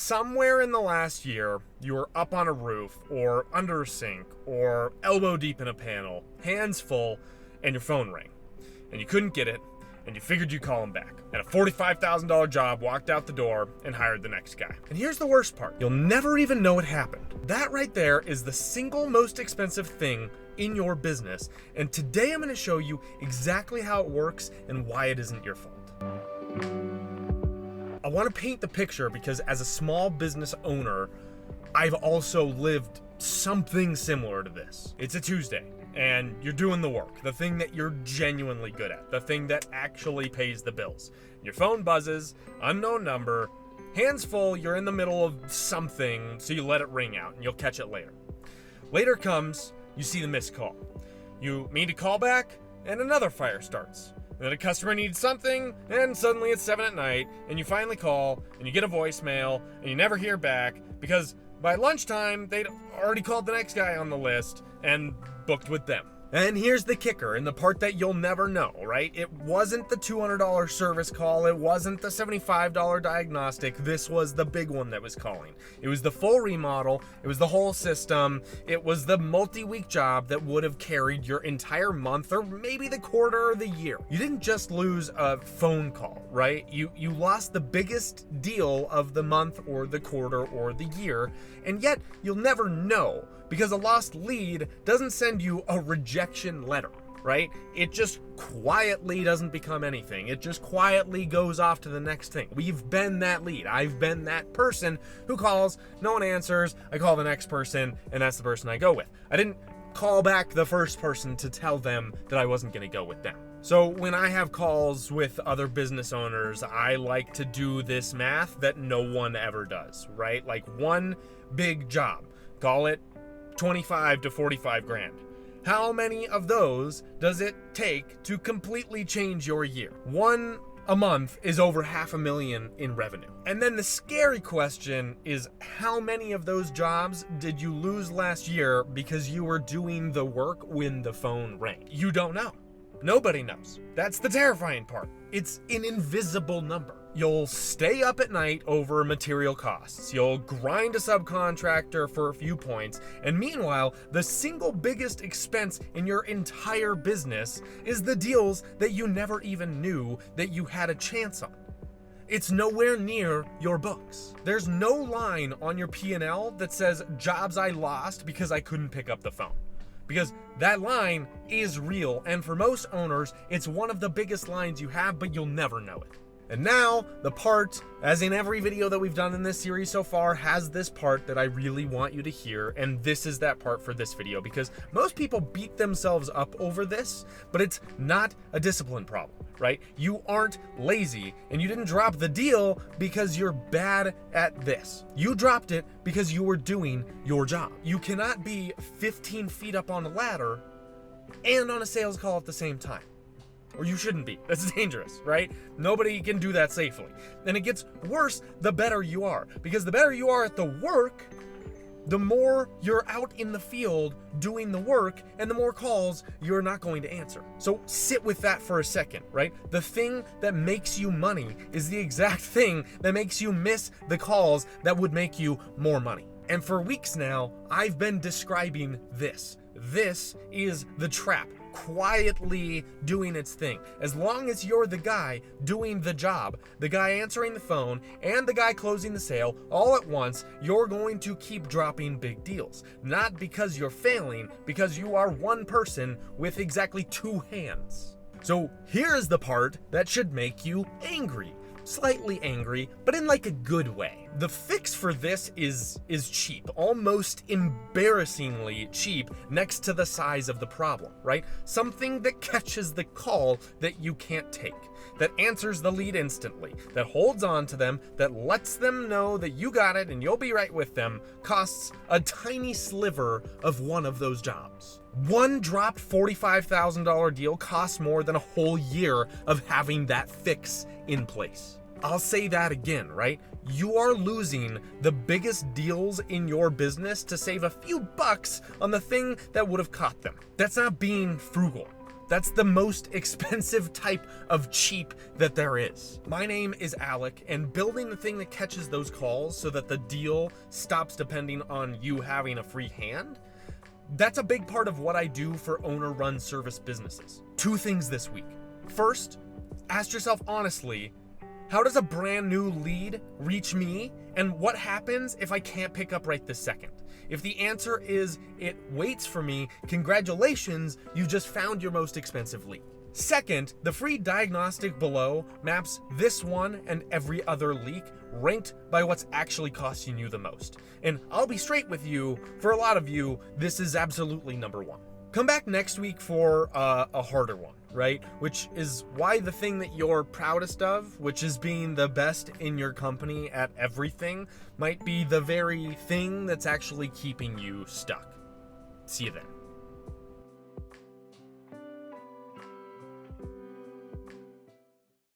somewhere in the last year, you were up on a roof or under a sink or elbow deep in a panel, hands full, and your phone rang. And you couldn't get it, and you figured you'd call him back. And a $45,000 job, walked out the door and hired the next guy. And here's the worst part. You'll never even know it happened. That right there is the single most expensive thing in your business. And today I'm going to show you exactly how it works and why it isn't your fault. I want to paint the picture because as a small business owner, I've also lived something similar to this. It's a Tuesday and you're doing the work, the thing that you're genuinely good at, the thing that actually pays the bills. Your phone buzzes, unknown number, hands full, you're in the middle of something, so you let it ring out and you'll catch it later. Later comes, you see the missed call. You mean to call back and another fire starts. And then a customer needs something, and suddenly it's 7 at night, and you finally call, and you get a voicemail, and you never hear back, because by lunchtime, they'd already called the next guy on the list, and booked with them. And here's the kicker, and the part that you'll never know, right? It wasn't the $200 service call, it wasn't the $75 diagnostic, this was the big one that was calling. It was the full remodel, it was the whole system, it was the multi-week job that would have carried your entire month, or maybe the quarter or the year. You didn't just lose a phone call, right? You lost the biggest deal of the month or the quarter or the year, and yet you'll never know, because a lost lead doesn't send you a rejection letter, right? It just quietly doesn't become anything. It just quietly goes off to the next thing. We've been that lead. I've been that person who calls, no one answers, I call the next person, and that's the person I go with. I didn't call back the first person to tell them that I wasn't going to go with them. So when I have calls with other business owners, I like to do this math that no one ever does, right? Like one big job, call it 25 to 45 grand. How many of those does it take to completely change your year? One a month is over $500,000 in revenue. And then the scary question is, how many of those jobs did you lose last year because you were doing the work when the phone rang? You don't know. Nobody knows. That's the terrifying part. It's an invisible number. You'll stay up at night over material costs. You'll grind a subcontractor for a few points. And meanwhile, the single biggest expense in your entire business is the deals that you never even knew that you had a chance on. It's nowhere near your books. There's no line on your P&L that says jobs I lost because I couldn't pick up the phone. Because that line is real, and for most owners, it's one of the biggest lines you have, but you'll never know it. And now, the part, as in every video that we've done in this series so far, has this part that I really want you to hear, and this is that part for this video, because most people beat themselves up over this, but it's not a discipline problem, right? You aren't lazy, and you didn't drop the deal because you're bad at this. You dropped it because you were doing your job. You cannot be 15 feet up on a ladder and on a sales call at the same time. Or you shouldn't be. That's dangerous, right? Nobody can do that safely. And it gets worse the better you are. Because the better you are at the work, the more you're out in the field doing the work, and the more calls you're not going to answer. So sit with that for a second, right? The thing that makes you money is the exact thing that makes you miss the calls that would make you more money. And for weeks now, I've been describing this. This is the trap, quietly doing its thing. As long as you're the guy doing the job, the guy answering the phone, and the guy closing the sale all at once, you're going to keep dropping big deals. Not because you're failing, because you are one person with exactly two hands. So here's the part that should make you angry. Slightly angry, but in like a good way. The fix for this is cheap, almost embarrassingly cheap next to the size of the problem, right? Something that catches the call that you can't take, that answers the lead instantly, that holds on to them, that lets them know that you got it and you'll be right with them, costs a tiny sliver of one of those jobs. One dropped $45,000 deal costs more than a whole year of having that fix in place. I'll say that again, right? You are losing the biggest deals in your business to save a few bucks on the thing that would have caught them. That's not being frugal. That's the most expensive type of cheap that there is. My name is Alec, and building the thing that catches those calls so that the deal stops depending on you having a free hand, that's a big part of what I do for owner-run service businesses. 2 things this week. First, ask yourself honestly, how does a brand new lead reach me, and what happens if I can't pick up right this second? If the answer is it waits for me, congratulations, you just found your most expensive lead. Second, the free diagnostic below maps this one and every other leak ranked by what's actually costing you the most. And I'll be straight with you, for a lot of you, this is absolutely number 1. Come back next week for a harder one, right? Which is why the thing that you're proudest of, which is being the best in your company at everything, might be the very thing that's actually keeping you stuck. See you then.